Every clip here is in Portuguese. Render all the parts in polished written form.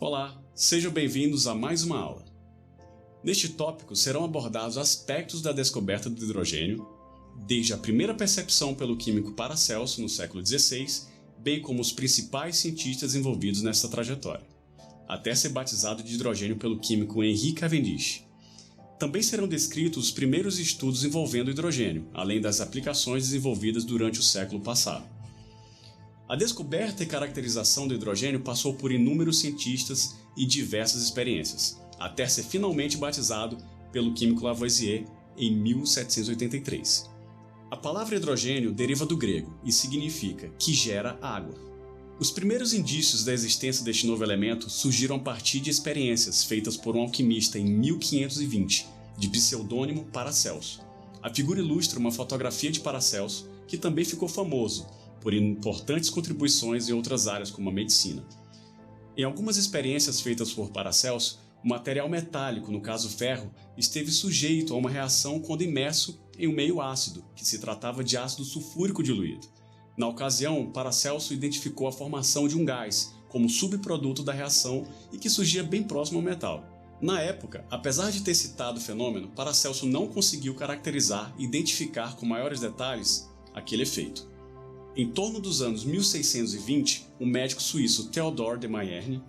Olá, sejam bem-vindos a mais uma aula. Neste tópico serão abordados aspectos da descoberta do hidrogênio, desde a primeira percepção pelo químico Paracelso no século XVI, bem como os principais cientistas envolvidos nessa trajetória, até ser batizado de hidrogênio pelo químico Henri Cavendish. Também serão descritos os primeiros estudos envolvendo o hidrogênio, além das aplicações desenvolvidas durante o século passado. A descoberta e caracterização do hidrogênio passou por inúmeros cientistas e diversas experiências, até ser finalmente batizado pelo químico Lavoisier em 1783. A palavra hidrogênio deriva do grego e significa que gera água. Os primeiros indícios da existência deste novo elemento surgiram a partir de experiências feitas por um alquimista em 1520, de pseudônimo Paracelso. A figura ilustra uma fotografia de Paracelso, que também ficou famoso por importantes contribuições em outras áreas como a medicina. Em algumas experiências feitas por Paracelso, o material metálico, no caso ferro, esteve sujeito a uma reação quando imerso em um meio ácido, que se tratava de ácido sulfúrico diluído. Na ocasião, Paracelso identificou a formação de um gás como subproduto da reação e que surgia bem próximo ao metal. Na época, apesar de ter citado o fenômeno, Paracelso não conseguiu caracterizar e identificar com maiores detalhes aquele efeito. Em torno dos anos 1620, o médico suíço Theodor de Mayerne,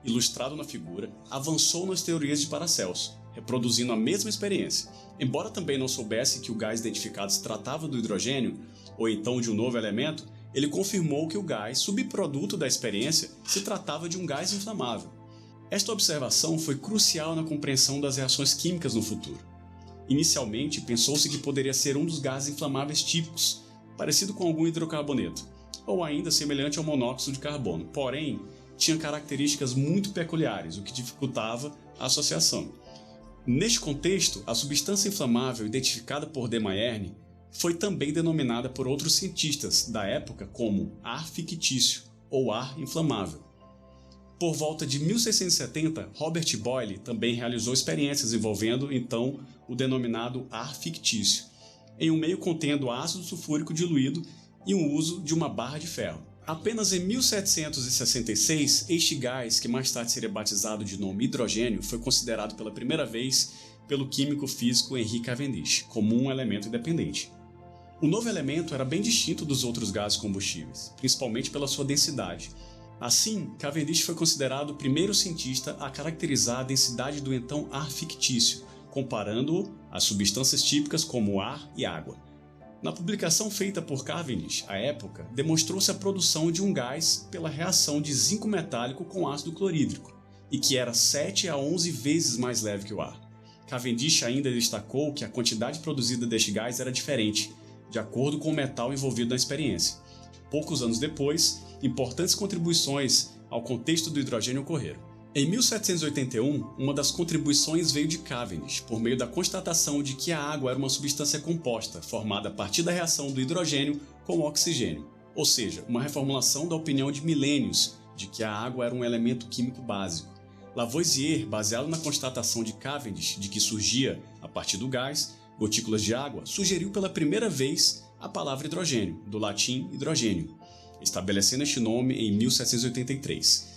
ilustrado na figura, avançou nas teorias de Paracelso, reproduzindo a mesma experiência. Embora também não soubesse que o gás identificado se tratava do hidrogênio, ou então de um novo elemento, ele confirmou que o gás, subproduto da experiência, se tratava de um gás inflamável. Esta observação foi crucial na compreensão das reações químicas no futuro. Inicialmente, pensou-se que poderia ser um dos gases inflamáveis típicos, parecido com algum hidrocarboneto, ou ainda semelhante ao monóxido de carbono, porém, tinha características muito peculiares, o que dificultava a associação. Neste contexto, a substância inflamável identificada por de Mayerne foi também denominada por outros cientistas da época como ar fictício ou ar inflamável. Por volta de 1670, Robert Boyle também realizou experiências envolvendo, então, o denominado ar fictício, em um meio contendo ácido sulfúrico diluído e o uso de uma barra de ferro. Apenas em 1766, este gás, que mais tarde seria batizado de nome hidrogênio, foi considerado pela primeira vez pelo químico físico Henri Cavendish como um elemento independente. O novo elemento era bem distinto dos outros gases combustíveis, principalmente pela sua densidade. Assim, Cavendish foi considerado o primeiro cientista a caracterizar a densidade do então ar fictício, comparando-o às substâncias típicas como ar e água. Na publicação feita por Cavendish, à época, demonstrou-se a produção de um gás pela reação de zinco metálico com ácido clorídrico, e que era 7 a 11 vezes mais leve que o ar. Cavendish ainda destacou que a quantidade produzida deste gás era diferente, de acordo com o metal envolvido na experiência. Poucos anos depois, importantes contribuições ao contexto do hidrogênio ocorreram. Em 1781, uma das contribuições veio de Cavendish, por meio da constatação de que a água era uma substância composta, formada a partir da reação do hidrogênio com o oxigênio, ou seja, uma reformulação da opinião de milênios de que a água era um elemento químico básico. Lavoisier, baseado na constatação de Cavendish de que surgia, a partir do gás, gotículas de água, sugeriu pela primeira vez a palavra hidrogênio, do latim hidrogênio, estabelecendo este nome em 1783.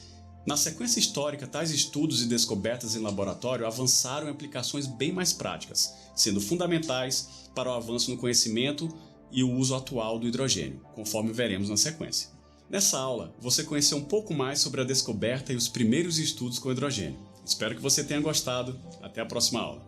Na sequência histórica, tais estudos e descobertas em laboratório avançaram em aplicações bem mais práticas, sendo fundamentais para o avanço no conhecimento e o uso atual do hidrogênio, conforme veremos na sequência. Nessa aula, você conheceu um pouco mais sobre a descoberta e os primeiros estudos com hidrogênio. Espero que você tenha gostado. Até a próxima aula.